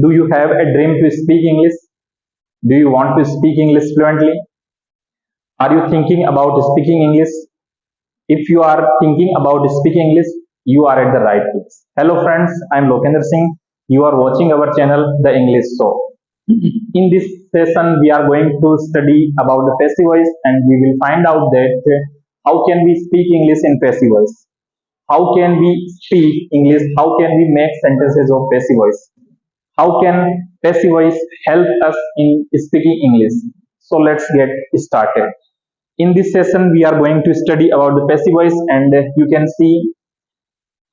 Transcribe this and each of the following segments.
Do you have a dream to speak English? Do you want to speak English fluently? Are you thinking about speaking English? If you are thinking about speaking English, you are at the right place. Hello friends, I am Lokendra Singh. You are watching our channel, The English Show. In this session, we are going to study about the passive voice, and we will find out that how can we speak English in passive voice? How can we speak English? How can we make sentences of passive voice? How can passive voice help us in speaking English? So let's get started. In this session, we are going to study about the passive voice, and you can see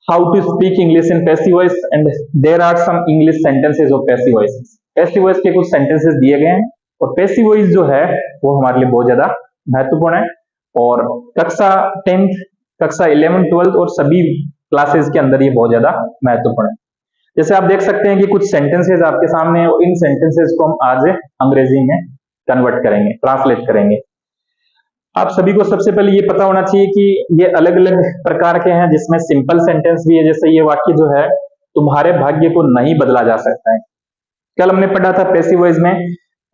how to speak English in passive voice, and there are some English sentences of passive voices. Passive voice के कुछ sentences दिए गए हैं और passive voice जो है वो हमारे लिए बहुत ज्यादा महत्वपूर्ण है और कक्षा 10th, कक्षा 11th, 12th और सभी क्लासेस के अंदर ये बहुत ज्यादा महत्वपूर्ण है। जैसे आप देख सकते हैं कि कुछ सेंटेंसेस आपके सामने है और इन सेंटेंसेस को हम आज अंग्रेजी में कन्वर्ट करेंगे, ट्रांसलेट करेंगे। आप सभी को सबसे पहले ये पता होना चाहिए कि ये अलग अलग प्रकार के हैं, जिसमें सिंपल सेंटेंस भी है। जैसे ये वाक्य जो है, तुम्हारे भाग्य को नहीं बदला जा सकता है। कल हमने पढ़ा था पैसिव वॉइस में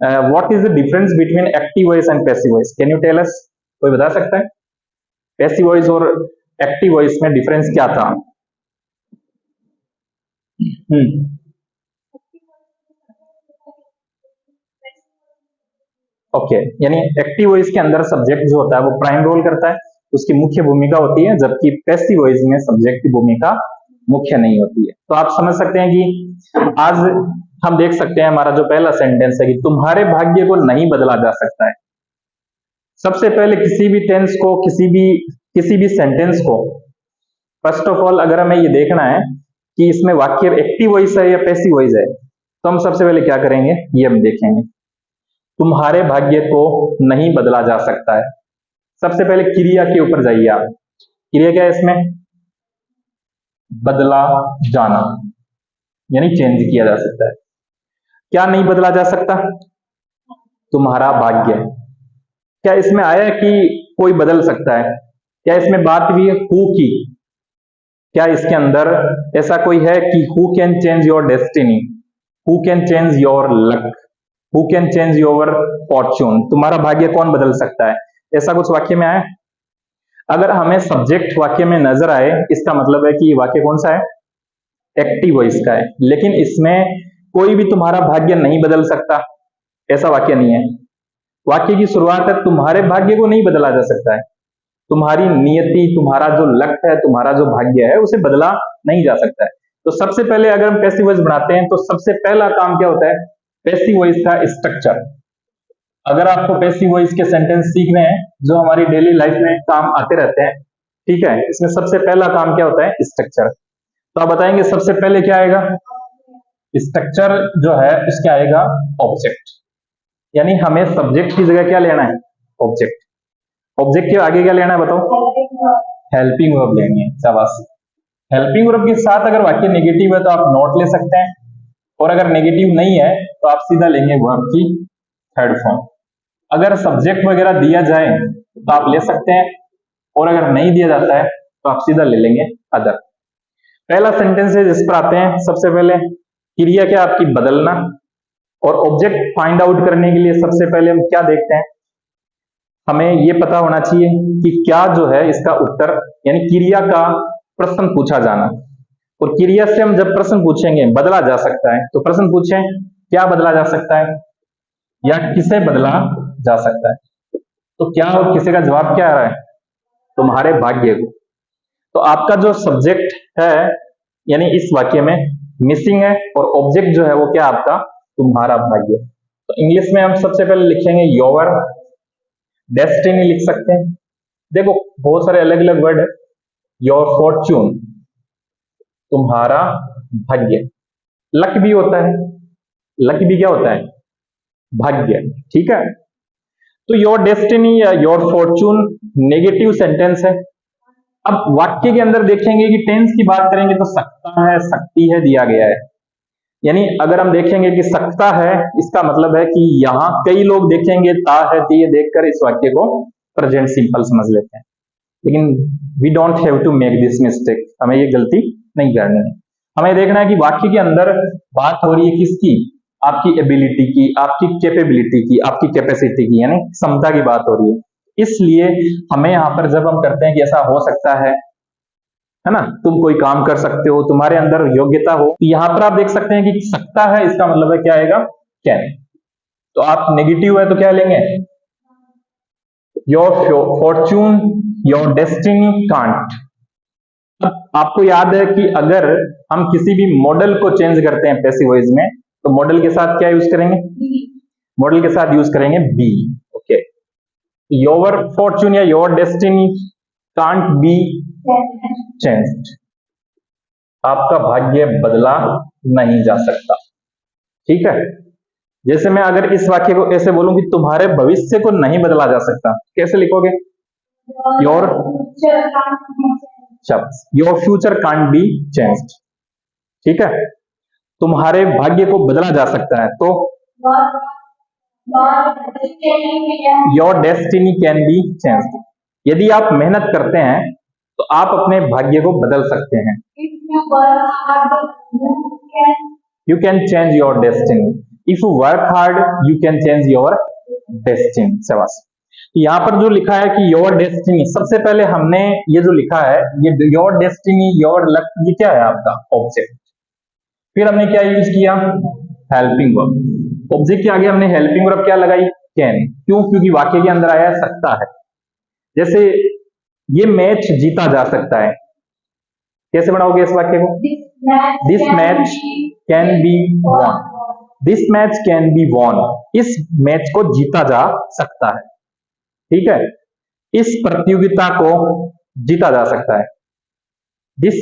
what is the difference between active voice and passive voice. Can you tell us? कोई बता सकता है पैसिव वॉइस और एक्टिव वॉइस में डिफरेंस क्या था? ओके, यानी एक्टिव वॉइस के अंदर सब्जेक्ट जो होता है वो प्राइम रोल करता है, उसकी मुख्य भूमिका होती है, जबकि पैसिव वॉइस में सब्जेक्ट की भूमिका मुख्य नहीं होती है। तो आप समझ सकते हैं कि आज हम देख सकते हैं हमारा जो पहला सेंटेंस है कि तुम्हारे भाग्य को नहीं बदला जा सकता है। सबसे पहले किसी भी टेंस को, किसी भी सेंटेंस को फर्स्ट ऑफ ऑल अगर हमें ये देखना है कि इसमें वाक्य एक्टिव वॉइस है या पैसिव वॉइस है, तो हम सबसे पहले क्या करेंगे ये हम देखेंगे। तुम्हारे भाग्य को नहीं बदला जा सकता है। सबसे पहले क्रिया के ऊपर जाइए आप। क्रिया क्या है इसमें? बदला जाना, यानी चेंज किया जा सकता है। क्या नहीं बदला जा सकता? तुम्हारा भाग्य। क्या इसमें आया कि कोई बदल सकता है? क्या इसमें बात भी है हु की? क्या इसके अंदर ऐसा कोई है कि who can change your destiny, who can change your luck, who can change your Fortune? तुम्हारा भाग्य कौन बदल सकता है? ऐसा कुछ वाक्य में आया? अगर हमें सब्जेक्ट वाक्य में नजर आए, इसका मतलब है कि ये वाक्य कौन सा है? एक्टिव वॉइस का है। लेकिन इसमें कोई भी तुम्हारा भाग्य नहीं बदल सकता, ऐसा वाक्य नहीं है। वाक्य की शुरुआत है तुम्हारे भाग्य को नहीं बदला जा सकता है। तुम्हारी नियति, तुम्हारा जो लक है, तुम्हारा जो भाग्य है, उसे बदला नहीं जा सकता है। तो सबसे पहले अगर हम पैसिव वॉइस बनाते हैं तो सबसे पहला काम क्या होता है? पैसिव वॉइस का स्ट्रक्चर। अगर आपको पैसिव वॉइस के सेंटेंस सीखने हैं जो हमारी डेली लाइफ में काम आते रहते हैं, ठीक है, इसमें सबसे पहला काम क्या होता है? स्ट्रक्चर। तो आप बताएंगे सबसे पहले क्या आएगा? स्ट्रक्चर जो है इसके आएगा ऑब्जेक्ट, यानी हमें सब्जेक्ट की जगह क्या लेना है? ऑब्जेक्ट। ऑब्जेक्ट के आगे क्या लेना है बताओ? हेल्पिंग वर्ब लेंगे। शाबाश। हेल्पिंग वर्ब के साथ अगर वाक्य नेगेटिव है तो आप नॉट ले सकते हैं, और अगर नेगेटिव नहीं है तो आप सीधा लेंगे वर्ब की थर्ड फॉर्म। अगर सब्जेक्ट वगैरह दिया जाए तो आप ले सकते हैं, और अगर नहीं दिया जाता है तो आप सीधा ले लेंगे अदर। पहला सेंटेंस है जिस पर आते हैं। सबसे पहले क्रिया क्या आपकी? बदलना। और ऑब्जेक्ट फाइंड आउट करने के लिए सबसे पहले हम क्या देखते हैं? हमें यह पता होना चाहिए कि क्या जो है इसका उत्तर, यानी क्रिया का प्रश्न पूछा जाना। और क्रिया से हम जब प्रश्न पूछेंगे बदला जा सकता है, तो प्रश्न पूछें क्या बदला जा सकता है या किसे बदला जा सकता है। तो क्या और किसे का जवाब क्या आ रहा है? तुम्हारे भाग्य को। तो आपका जो सब्जेक्ट है यानी इस वाक्य में मिसिंग है, और ऑब्जेक्ट जो है वो क्या आपका? तुम्हारा भाग्य। तो इंग्लिश में हम सबसे पहले लिखेंगे योर डेस्टिनी लिख सकते हैं। देखो बहुत सारे अलग अलग वर्ड है। योर फॉर्च्यून, तुम्हारा भाग्य। लक भी होता है, लक भी क्या होता है? भाग्य। ठीक है, तो योर डेस्टिनी या योर फॉर्च्यून नेगेटिव सेंटेंस है। अब वाक्य के अंदर देखेंगे कि टेंस की बात करेंगे तो सकता है, सकती है दिया गया है। यानी अगर हम देखेंगे कि सकता है, इसका मतलब है कि यहां कई लोग देखेंगे ता है ती देखकर इस वाक्य को प्रेजेंट सिंपल समझ लेते हैं। लेकिन we don't have to make this mistake, हमें ये गलती नहीं करनी है। हमें देखना है कि वाक्य के अंदर बात हो रही है किसकी, आपकी एबिलिटी की, आपकी कैपेबिलिटी की, आपकी कैपेसिटी की, यानी क्षमता की बात हो रही है। इसलिए हमें यहाँ पर जब हम करते हैं कि ऐसा हो सकता है ना, तुम कोई काम कर सकते हो, तुम्हारे अंदर योग्यता हो, तो यहाँ पर आप देख सकते हैं कि सकता है, इसका मतलब है क्या आएगा, कैन। तो आप नेगेटिव है तो क्या लेंगे, your Fortune, your destiny can't. अब आपको याद है कि अगर हम किसी भी मॉडल को चेंज करते हैं पैसिव वॉइस में, तो मॉडल के साथ क्या यूज करेंगे, मॉडल के साथ यूज करेंगे बी। ओके, योर फॉर्च्यून या your destiny can't be changed, आपका भाग्य बदला नहीं जा सकता। ठीक है, जैसे मैं अगर इस वाक्य को ऐसे बोलूं कि तुम्हारे भविष्य को नहीं बदला जा सकता, कैसे लिखोगे, your your future can't be changed. ठीक है, तुम्हारे भाग्य को बदला जा सकता है, तो your destiny can be changed. यदि आप मेहनत करते हैं तो आप अपने भाग्य को बदल सकते हैं। You can change your destiny, if you work hard you can change your destiny. शाबाश। यहाँ पर जो लिखा है कि योर डेस्टिनी, सबसे पहले हमने ये जो लिखा है, ये योर डेस्टिनी, योर लक, ये क्या है आपका ऑब्जेक्ट। फिर हमने क्या यूज किया, हेल्पिंग वर्ब। ऑब्जेक्ट के आगे हमने हेल्पिंग वर्ब क्या लगाई, कैन। क्यों, क्योंकि वाक्य के अंदर आया सकता है। जैसे ये मैच जीता जा सकता है, कैसे बनाओगे इस वाक्य को, this match can be won, this match can be won, इस मैच को जीता जा सकता है। ठीक है, इस प्रतियोगिता को जीता जा सकता है, this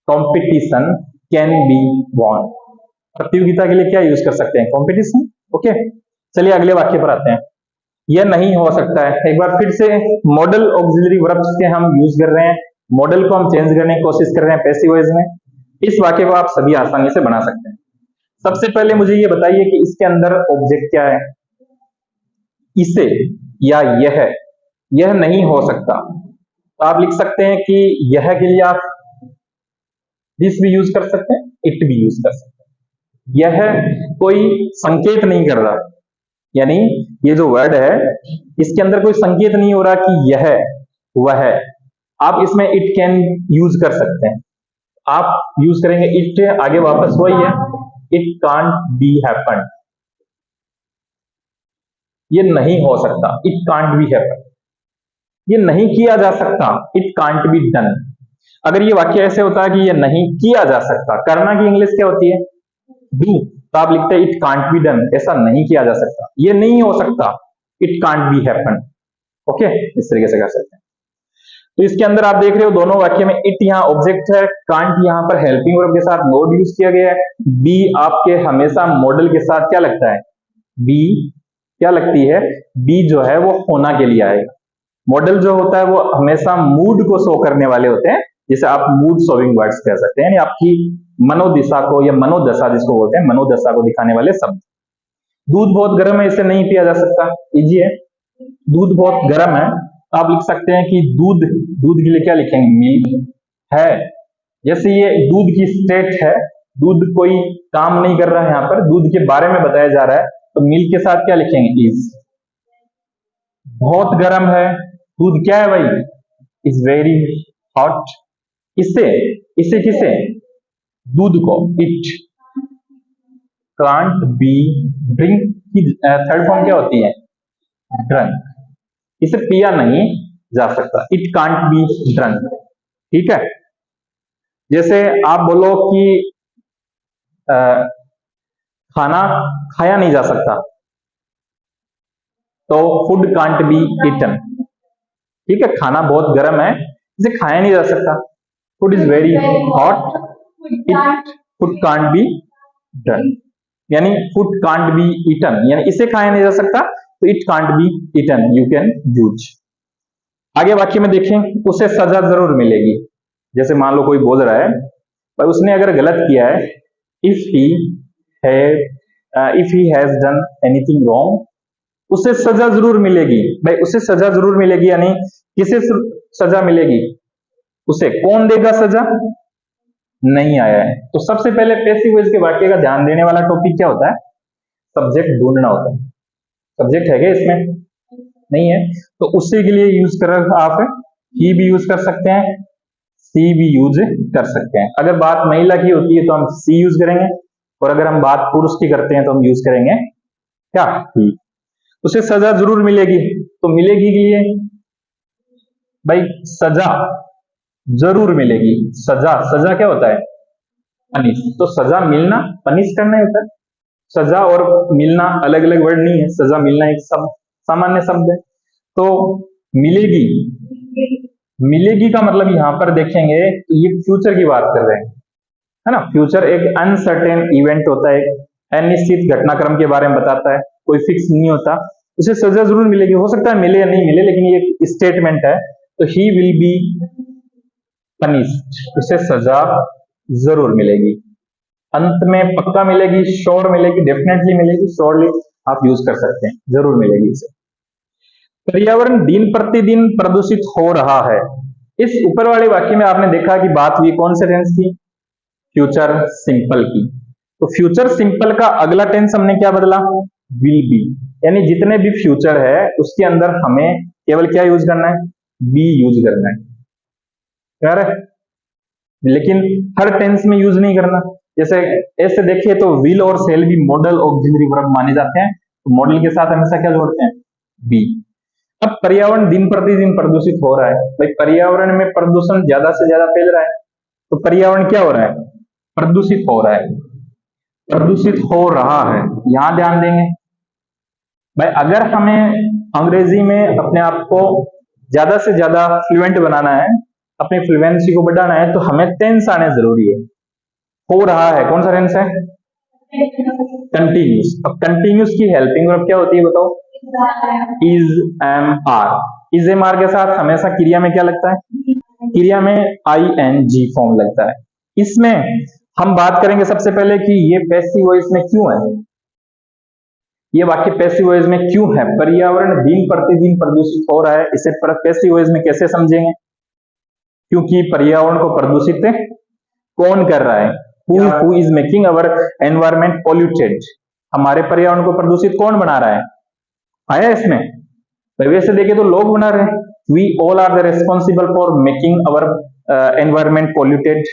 competition can be won. प्रतियोगिता के लिए क्या यूज कर सकते हैं, कॉम्पिटिशन। ओके, चलिए अगले वाक्य पर आते हैं। यह नहीं हो सकता है, एक बार फिर से मॉडल ऑक्सिलरी वर्ब्स के हम यूज कर रहे हैं, मॉडल को हम चेंज करने की कोशिश कर रहे हैं पैसिव वॉइस में। इस वाक्य को आप सभी आसानी से बना सकते हैं। सबसे पहले मुझे ये बताइए कि इसके अंदर ऑब्जेक्ट क्या है, इसे या यह नहीं हो सकता, तो आप लिख सकते हैं कि यह के लिए आप दिस भी यूज कर सकते हैं, इट भी यूज कर सकते हैं। यह कोई संकेत नहीं कर रहा, यानी ये जो वर्ड है इसके अंदर कोई संकेत नहीं हो रहा कि यह वह है, आप इसमें इट कैन यूज कर सकते हैं। आप यूज करेंगे इट, आगे वापस वही है, इट कांट बी हैपन, ये नहीं हो सकता, इट कांट बी हैपन, ये नहीं किया जा सकता, इट कांट बी डन। अगर ये वाक्य ऐसे होता है कि ये नहीं किया जा सकता, करना की इंग्लिश क्या होती है, डू, तो आप लिखते हैं इट कांट बी डन, ऐसा नहीं किया जा सकता, ये नहीं हो सकता, it can't be happen. Okay, इस तरीके से कर सकते हैं। तो इसके अंदर आप देख रहे हो दोनों वाक्य में इट यहाँ ऑब्जेक्ट है, कांट यहाँ पर हेल्पिंग वर्ब के साथ नोड यूज किया गया है। बी आपके हमेशा मॉडल के साथ क्या लगता है, बी क्या लगती है, बी जो है वो होना के लिए आएगा। मॉडल जो होता है वो हमेशा मूड को शो करने वाले होते हैं, जिसे आप मूड शोइंग वर्ड्स कह सकते हैं, यानी आपकी मनोदिशा को या मनोदशा जिसको बोलते हैं, मनोदशा को दिखाने वाले शब्द। दूध बहुत गर्म है, इसे नहीं पिया जा सकता, इजी है, दूध बहुत गर्म है, तो आप लिख सकते हैं कि दूध, दूध के लिए क्या लिखेंगे, मिल्क है। जैसे ये दूध की स्टेट है, दूध कोई काम नहीं कर रहा है, यहाँ पर दूध के बारे में बताया जा रहा है, तो मिल्क के साथ क्या लिखेंगे, इज। बहुत गर्म है, दूध क्या है भाई, इज वेरी हॉट। इससे इसे किसे, दूध को, इट कांट बी ड्रिंक की थर्ड फॉर्म क्या होती है, ड्रंक, इसे पिया नहीं जा सकता, इट कांट बी ड्रंक। ठीक है, जैसे आप बोलो कि खाना खाया नहीं जा सकता, तो फूड कांट बी ईटन। ठीक है, खाना बहुत गर्म है, इसे खाया नहीं जा सकता, food is very hot, it food can't be done, यानी फूड कांट बी ईटन, यानी इसे खाया नहीं जा सकता, तो it can't be eaten, you can use. आगे वाक्य में देखें, उसे सजा जरूर मिलेगी। जैसे मान लो कोई बोल रहा है पर उसने अगर गलत किया है, if he has done anything wrong, उसे सजा जरूर मिलेगी। भाई उसे सजा जरूर मिलेगी, यानी किसे सजा मिलेगी, उसे कौन देगा सजा, नहीं आया है। तो सबसे पहले पैसिव वॉइस के वाक्य का ध्यान देने वाला टॉपिक क्या होता है? सब्जेक्ट ढूंढना होता है। सब्जेक्ट है क्या इसमें? नहीं है। तो उसी के लिए यूज कर आप ही भी यूज कर सकते हैं, सी भी यूज कर सकते हैं। अगर बात महिला की होती है तो हम सी यूज करेंगे, और अगर हम बात पुरुष की करते हैं तो हम यूज करेंगे क्या? ही। उसे सजा जरूर मिलेगी, तो मिलेगी के लिए भाई सजा जरूर मिलेगी। सजा, सजा क्या होता है? पनिश। तो सजा मिलना, पनिश करना ही होता है। सजा और मिलना अलग अलग वर्ड नहीं है, सजा मिलना एक सब सामान्य शब्द है। तो मिलेगी, मिलेगी का मतलब यहां पर देखेंगे तो ये फ्यूचर की बात कर रहे हैं, है ना। फ्यूचर एक अनसर्टेन इवेंट होता है, अनिश्चित घटनाक्रम के बारे में बताता है, कोई फिक्स नहीं होता। उसे सजा जरूर मिलेगी, हो सकता है मिले या नहीं मिले, लेकिन ये स्टेटमेंट है। तो ही विल बी पनिश्ड, उसे सजा जरूर मिलेगी। अंत में पक्का मिलेगी, श्योर मिलेगी, डेफिनेटली मिलेगी, श्योरली आप यूज कर सकते हैं, जरूर मिलेगी इसे। पर्यावरण दिन प्रतिदिन प्रदूषित हो रहा है। इस ऊपर वाले वाक्य में आपने देखा कि बात हुई कौन से टेंस की? फ्यूचर सिंपल की। तो फ्यूचर सिंपल का अगला टेंस हमने क्या बदला? Will be. यानी जितने भी फ्यूचर है उसके अंदर हमें केवल क्या यूज करना है? बी यूज करना है, क्लियर है? लेकिन हर टेंस में यूज नहीं करना। जैसे ऐसे देखिए तो विल और सेल भी मॉडल ऑक्सिलरी वर्ब माने जाते हैं, तो मॉडल के साथ हमेशा क्या जोड़ते हैं? बी। अब पर्यावरण दिन प्रतिदिन प्रदूषित हो रहा है, भाई पर्यावरण में प्रदूषण ज्यादा से ज्यादा फैल रहा है, तो पर्यावरण क्या हो रहा है? प्रदूषित हो रहा है, प्रदूषित हो रहा है। यहां ध्यान देंगे भाई, अगर हमें अंग्रेजी में अपने आप को ज्यादा से ज्यादा फ्लुएंट बनाना है, अपनी फ्लुएंसी को बढ़ाना है, तो हमें टेंस आने जरूरी है। हो रहा है कौन सा टेंस है? कंटिन्यूस। अब कंटिन्यूस की हेल्पिंग वर्ब क्या होती है बताओ? Is am are. Is am are के साथ हमेशा क्रिया में क्या लगता है? क्रिया में आई एन जी फॉर्म लगता है। इसमें हम बात करेंगे सबसे पहले कि ये पैसिव वॉइस में क्यों है, ये वाक्य पैसिव वॉइस में क्यों है? पर्यावरण दिन प्रतिदिन प्रदूषित हो रहा है, इसे पैसिव वॉइस में कैसे समझेंगे? क्योंकि पर्यावरण को प्रदूषित कौन कर रहा है? Who is making our environment polluted. हमारे पर्यावरण को प्रदूषित कौन बना रहा है? आया इसमें? वैसे देखे तो लोग बना रहे हैं। We all are the responsible for making our environment polluted.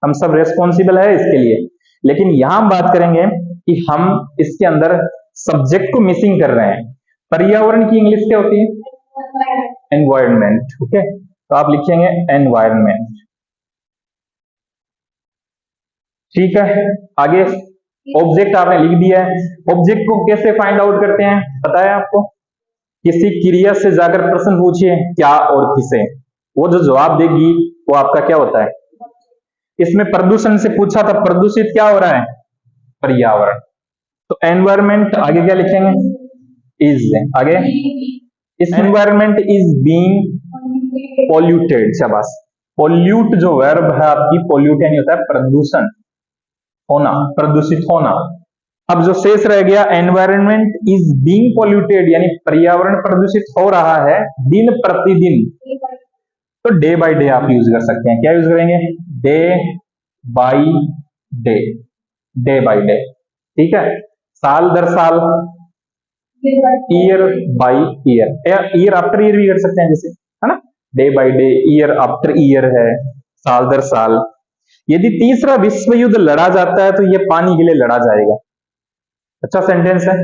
हम सब रेस्पॉन्सिबल है इसके लिए। लेकिन यहां हम बात करेंगे कि हम इसके अंदर सब्जेक्ट को मिसिंग कर रहे हैं। पर्यावरण की इंग्लिश क्या होती है? एनवायरमेंट। ओके, तो आप लिखेंगे एनवायरमेंट। ठीक है, आगे ऑब्जेक्ट आपने लिख दिया है। ऑब्जेक्ट को कैसे फाइंड आउट करते हैं पता है आपको? किसी क्रिया से जाकर प्रश्न पूछिए क्या और किसे, वो जो जवाब देगी वो आपका क्या होता है? इसमें प्रदूषण से पूछा था, प्रदूषित क्या हो रहा है? पर्यावरण। तो एनवायरमेंट आगे क्या लिखेंगे? इज। आगे इस एनवायरमेंट इज बीइंग पॉल्यूटेड। शाबाश। पॉल्यूट जो वर्ब है आपकी, पॉल्यूट यानी होता है प्रदूषण होना, प्रदूषित होना। अब जो शेष रह गया, एनवायरमेंट इज बीइंग पॉल्यूटेड यानी पर्यावरण प्रदूषित हो रहा है दिन प्रतिदिन। तो डे बाय डे आप यूज कर सकते हैं। क्या यूज करेंगे? Day by day, day by day. ठीक है, साल दर साल, year by year, year after year भी कर सकते हैं जैसे, है ना। Day by day, year after year है, साल दर साल। यदि तीसरा विश्व युद्ध लड़ा जाता है तो यह पानी के लिए लड़ा जाएगा। अच्छा सेंटेंस है।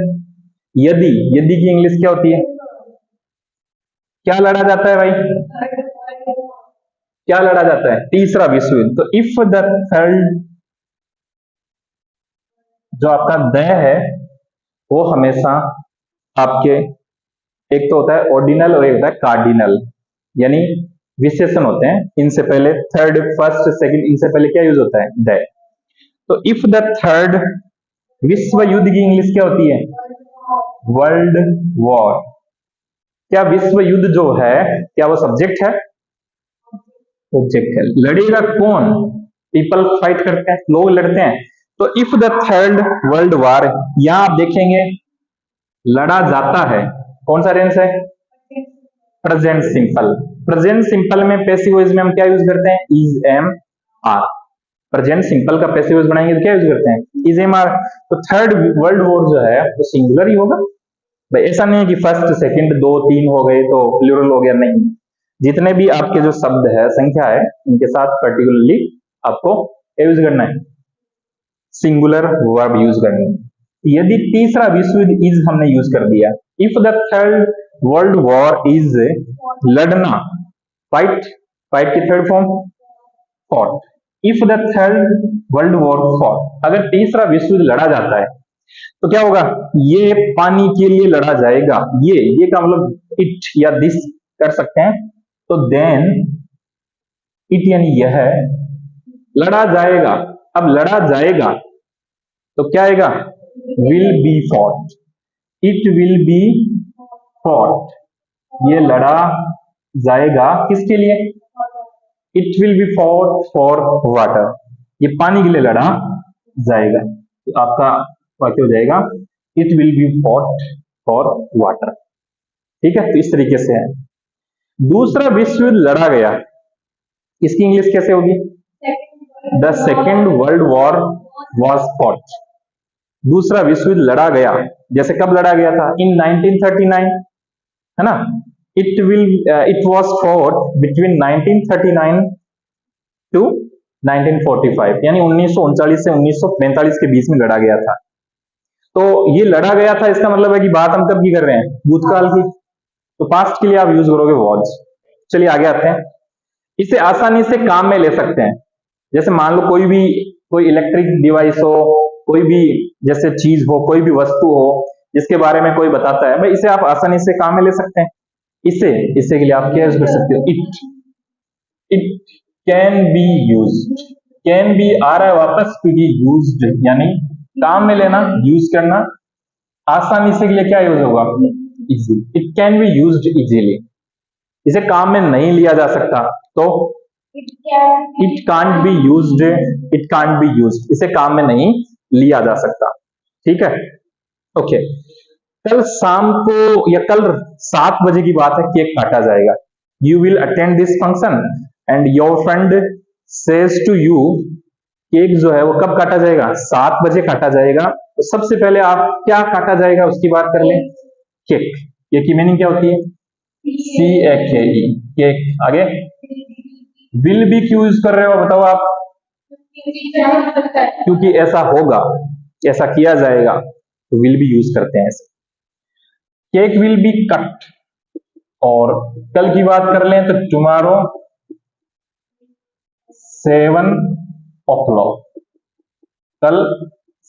यदि, यदि की इंग्लिश क्या होती है? क्या लड़ा जाता है भाई? क्या लड़ा जाता है? तीसरा विश्व युद्ध। तो इफ द थर्ड, जो आपका द है वो हमेशा आपके, एक तो होता है ऑर्डिनल और एक होता है कार्डिनल, यानी विशेषण होते हैं। इनसे पहले थर्ड, फर्स्ट, सेकंड, इनसे पहले क्या यूज होता है? द। तो इफ द थर्ड विश्व युद्ध की इंग्लिश क्या होती है? World war. क्या विश्व युद्ध जो है क्या वो सब्जेक्ट है? ऑब्जेक्ट है। लड़ेगा कौन? पीपल फाइट करते हैं, लोग लड़ते हैं। तो if the third world war, यहां आप देखेंगे लड़ा जाता है, कौन सा टेंस है? Present simple. प्रेजेंट सिंपल में पैसिव वॉइस में हम क्या यूज करते हैं? Is am are. Present simple का पैसिव वॉइस बनाएंगे तो क्या यूज करते हैं? Is am are. तो थर्ड वर्ल्ड वॉर जो है वो सिंगुलर ही होगा भाई, ऐसा नहीं है कि फर्स्ट सेकंड दो तीन हो गए तो प्लूरल हो गया, नहीं। जितने भी आपके जो शब्द है, संख्या है, इनके साथ पर्टिकुलरली आपको यूज करना है, सिंगुलर वर्ब यूज करनी है। यदि तीसरा विश्व युद्ध इज हमने यूज कर दिया, if the third world war is, लड़ना, फाइट, फाइट की third form fought. If the third world war fought, अगर तीसरा विश्व युद्ध लड़ा जाता है तो क्या होगा? ये पानी के लिए लड़ा जाएगा, ये का मतलब इट या दिस कर सकते हैं। तो देन इट यानी यह लड़ा जाएगा। अब लड़ा जाएगा तो क्या आएगा? Will be fought. It will be fought, ये लड़ा जाएगा किसके लिए? It will be fought for water, ये पानी के लिए लड़ा जाएगा। तो आपका वाक्य हो जाएगा it will be fought for water. ठीक है, तो इस तरीके से है। दूसरा विश्व युद्ध लड़ा गया, इसकी इंग्लिश कैसे होगी? The second world war was fought. दूसरा विश्व युद्ध लड़ा गया, जैसे कब लड़ा गया था? इन 1939, है ना? It was fought between 1939 to 1945, यानी 1939 से 1945 के बीच में लड़ा गया था। तो ये लड़ा गया था, इसका मतलब है कि बात हम कब की कर रहे हैं? भूतकाल की। तो पास्ट के लिए आप यूज करोगे वॉज। चलिए आगे आते हैं। इसे आसानी से काम में ले सकते हैं, जैसे मान लो कोई इलेक्ट्रिक डिवाइस हो, कोई भी जैसे चीज हो, कोई भी वस्तु हो जिसके बारे में कोई बताता है, भाई इसे आप आसानी से काम में ले सकते हैं। इसे के लिए आप क्या यूज कर सकते हो? It can be used. Can be आ रहा है वापस क्योंकि यूज्ड यानी काम में लेना, यूज करना। आसानी से के लिए क्या यूज होगा? Easily. It can be used easily. इसे काम में नहीं लिया जा सकता तो it can't be used. It can't be used, इसे काम में नहीं लिया जा सकता। ठीक है, ओके। कल शाम को या कल 7 बजे की बात है, केक काटा जाएगा। You will attend this function and your friend says to you, cake जो है वो कब काटा जाएगा? 7 बजे काटा जाएगा। तो सबसे पहले आप क्या काटा जाएगा उसकी बात कर लें, केक। केक की मीनिंग क्या होती है? CAKE, cake. आगे विल भी क्यों यूज कर रहे हो बताओ आप? क्योंकि ऐसा होगा, ऐसा किया जाएगा, तो विल भी यूज करते हैं ऐसे। Cake will be cut. और कल की बात कर लें तो टुमारो 7 o'clock, कल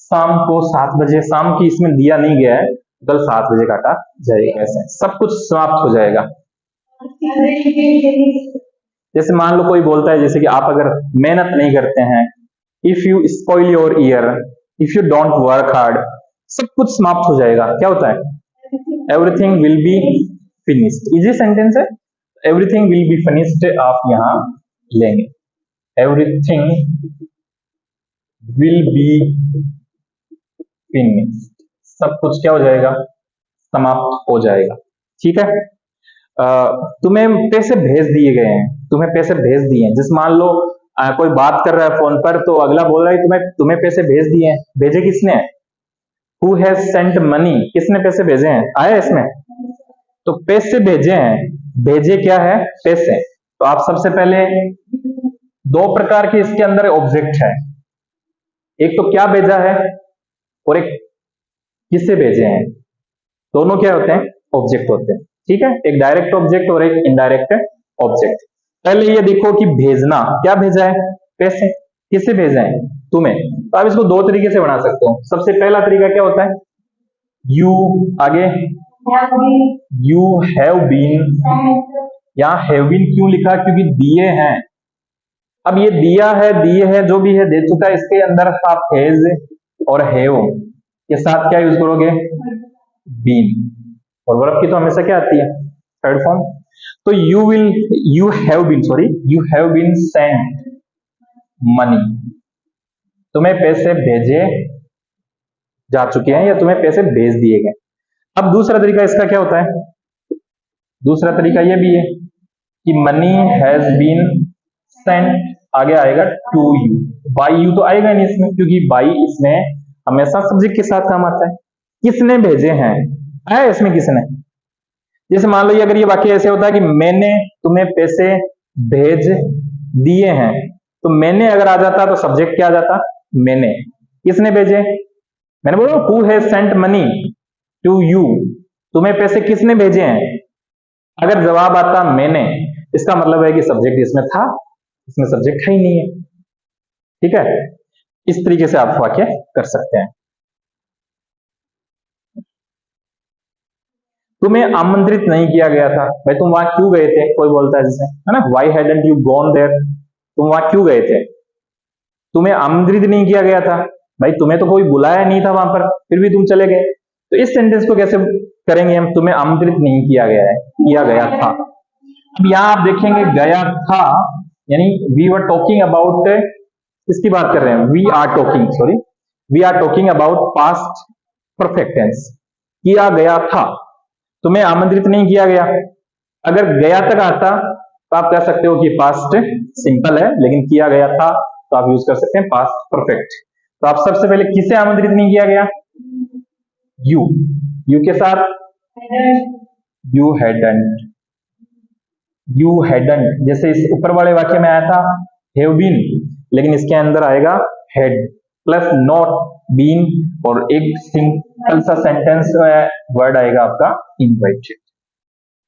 शाम को 7 बजे। शाम की इसमें दिया नहीं गया है, कल 7 बजे काटा जाएगा। ऐसे सब कुछ समाप्त हो जाएगा। जैसे मान लो कोई बोलता है, जैसे कि आप अगर मेहनत नहीं करते हैं, if you spoil your year, if you don't work hard, सब कुछ समाप्त हो जाएगा। क्या होता है? Everything will be finished. Easy sentence है, एवरीथिंग विल बी फिनिश्ड आप यहां लेंगे। एवरीथिंग विल बी फिनिश्ड, सब कुछ क्या हो जाएगा? समाप्त हो जाएगा। ठीक है। तुम्हें पैसे भेज दिए गए हैं, तुम्हें पैसे भेज दिए हैं। जिस मान लो कोई बात कर रहा है फोन पर, तो अगला बोल रहा है तुम्हें पैसे भेज दिए हैं। भेजे किसने? हु हैज सेंट मनी, किसने पैसे भेजे हैं? आया इसमें? तो पैसे भेजे हैं, भेजे क्या है? पैसे। तो आप सबसे पहले 2 प्रकार के इसके अंदर ऑब्जेक्ट है, एक तो क्या भेजा है और एक किससे भेजे हैं। दोनों क्या होते हैं? ऑब्जेक्ट होते हैं। ठीक है, एक डायरेक्ट ऑब्जेक्ट और एक इनडायरेक्ट ऑब्जेक्ट। पहले ये देखो कि भेजना, क्या भेजा है? पैसे। किससे भेजा है? तुम्हें। तो आप इसको 2 तरीके से बना सकते हो। सबसे पहला तरीका क्या होता है? यू, आगे यू हैव बीन। यहां हैव बीन क्यों लिखा? क्योंकि दिए हैं। अब ये दिया है, दिए है, जो भी है दे चुका है, इसके अंदर आप हैज और हैव के साथ क्या यूज करोगे? बीन। और वर्ब की तो हमेशा क्या आती है? Third form. तो you have been sent money, तुम्हें पैसे भेजे जा चुके हैं या तुम्हें पैसे भेज दिए गए। अब दूसरा तरीका इसका क्या होता है? दूसरा तरीका यह भी है कि मनी हैज बीन सेंट आगे आएगा टू यू। बाई यू तो आएगा नहीं इसमें, क्योंकि बाई इसमें हमेशा सब्जेक्ट के साथ काम आता है। किसने भेजे हैं, आया इसमें किसने। जैसे मान लो अगर ये वाक्य ऐसे होता है कि मैंने तुम्हें पैसे भेज दिए हैं, तो मैंने अगर आ जाता तो सब्जेक्ट क्या आ जाता, मैंने। किसने भेजे, मैंने बोला who has sent money to you, तुम्हें पैसे किसने भेजे हैं। अगर जवाब आता मैंने, इसका मतलब है कि सब्जेक्ट इसमें था, इसमें सब्जेक्ट है ही नहीं है। ठीक है, इस तरीके से आप वाक्य कर सकते हैं। तुम्हें आमंत्रित नहीं किया गया था, भाई तुम वहां क्यों गए थे, कोई बोलता है जिसे, है ना, why hadn't you gone there, तुम वहां क्यों गए थे। तुम्हें आमंत्रित नहीं किया गया था, भाई तुम्हें तो कोई बुलाया नहीं था वहां पर, फिर भी तुम चले गए। तो इस सेंटेंस को कैसे करेंगे हम, तुम्हें आमंत्रित नहीं किया गया है, किया गया था। अब यहां आप देखेंगे गया था, यानी वी वर टॉकिंग अबाउट, इसकी बात कर रहे हैं, we are talking about past perfect tense. किया गया था, तुम्हें आमंत्रित नहीं किया गया। अगर गया तक आता तो आप कह सकते हो कि पास्ट सिंपल है, लेकिन किया गया था तो आप यूज कर सकते हैं पास्ट परफेक्ट। तो आप सबसे पहले किसे आमंत्रित नहीं किया गया, यू, यू के साथ यू हैडंट, जैसे इस ऊपर वाले वाक्य में आया था हैव बीन, लेकिन इसके अंदर आएगा हैड प्लस नॉट बीन, और एक सिंपल सा सेंटेंस वर्ड आएगा आपका इनवाइटेड।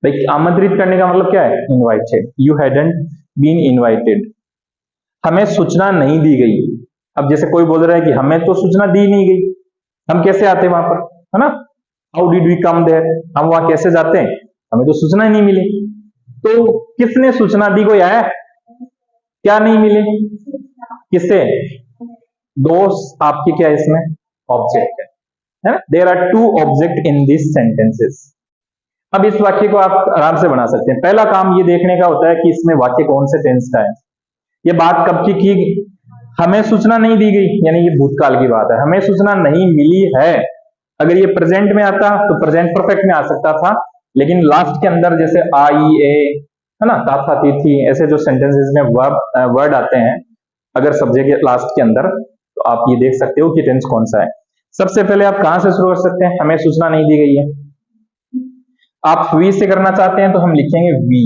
लाइक आमंत्रित करने का मतलब क्या है, invited. You hadn't been invited, हमें सूचना नहीं दी गई। अब जैसे कोई बोल रहा है कि हमें तो सूचना दी नहीं गई, हम कैसे आते वहां पर, है ना, how did we come there, हम वहां कैसे जाते हैं, हमें तो सूचना ही नहीं मिली। तो किसने सूचना दी, कोई आया, क्या नहीं मिली, किससे, दोस्त आपकी क्या है इसमें, ऑब्जेक्ट है ना। There are two object in this sentences. अब इस वाक्य को आप आराम से बना सकते हैं। पहला काम ये देखने का होता है कि इसमें वाक्य कौन से टेंस का है। ये बात कब की हमें सूचना नहीं दी गई, यानी ये भूतकाल की बात है, हमें सूचना नहीं मिली है। अगर ये प्रेजेंट में आता तो प्रेजेंट परफेक्ट में आ सकता था, लेकिन लास्ट के अंदर जैसे आई ए, है ना, था था थी थी, ऐसे जो सेंटेंसेस में वर्ड आते हैं अगर सब्जेक्ट लास्ट के अंदर, तो आप ये देख सकते हो कि टेंस कौन सा है। सबसे पहले आप कहां से शुरू कर सकते हैं, हमें सूचना नहीं दी गई है। आप वी से करना चाहते हैं तो हम लिखेंगे वी।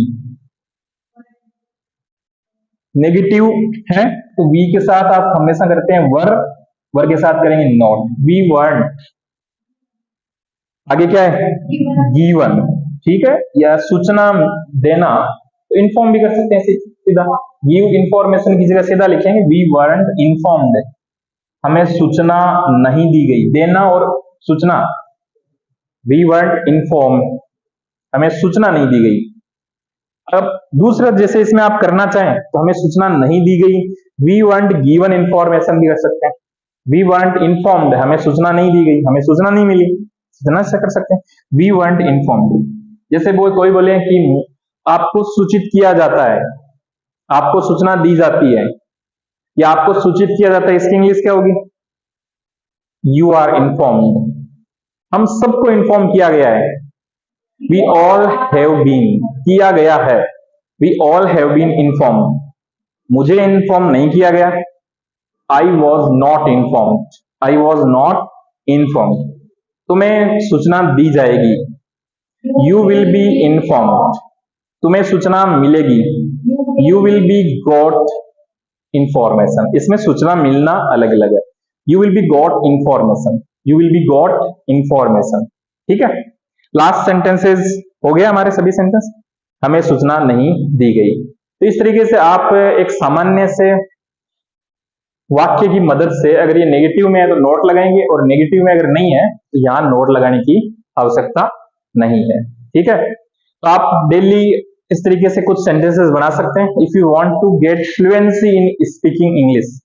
नेगेटिव है तो वी के साथ आप हमेशा करते हैं वर के साथ करेंगे नॉट, वी वर्ड। आगे क्या है, गिवन, ठीक है, या सूचना देना, तो इन्फॉर्म भी कर सकते हैं सीधा, गिव इंफॉर्मेशन की जगह सीधा लिखेंगे वी वरंट इन्फॉर्म्ड, हमें सूचना नहीं दी गई। देना और सूचना, वी वरंट इन्फॉर्म, हमें सूचना नहीं दी गई। अब दूसरा जैसे इसमें आप करना चाहें तो हमें सूचना नहीं दी गई, वी वरंट गिवन इंफॉर्मेशन भी कर सकते हैं। वी वरंट इन्फॉर्म्ड, हमें सूचना नहीं दी गई, हमें सूचना नहीं मिली, सूचना से कर सकते हैं वी वरंट इन्फॉर्म्ड। जैसे वो कोई बोले कि आपको सूचित किया जाता है, आपको सूचना दी जाती है, या आपको सूचित किया जाता है, इसकी इंग्लिश क्या होगी, यू आर इन्फॉर्म्ड। हम सबको इन्फॉर्म किया गया है, वी ऑल हैव बीन, किया गया है, we all have been informed. मुझे इन्फॉर्म नहीं किया गया, I was not informed, I was not informed. तुम्हें सूचना दी जाएगी, यू विल बी इन्फॉर्म्ड, तुम्हें सूचना मिलेगी, you will be got information. इसमें सूचना मिलना अलग अलग है, you will be got information, you will be got information. ठीक है, लास्ट सेंटेंसेस हो गया हमारे सभी सेंटेंस, हमें सूचना नहीं दी गई। तो इस तरीके से आप एक सामान्य से वाक्य की मदद से, अगर ये नेगेटिव में है तो नोट लगाएंगे, और नेगेटिव में अगर नहीं है तो यहां नोट लगाने की आवश्यकता नहीं है। ठीक है, तो आप डेली इस तरीके से कुछ सेंटेंसेस बना सकते हैं। If you want to get fluency in speaking English,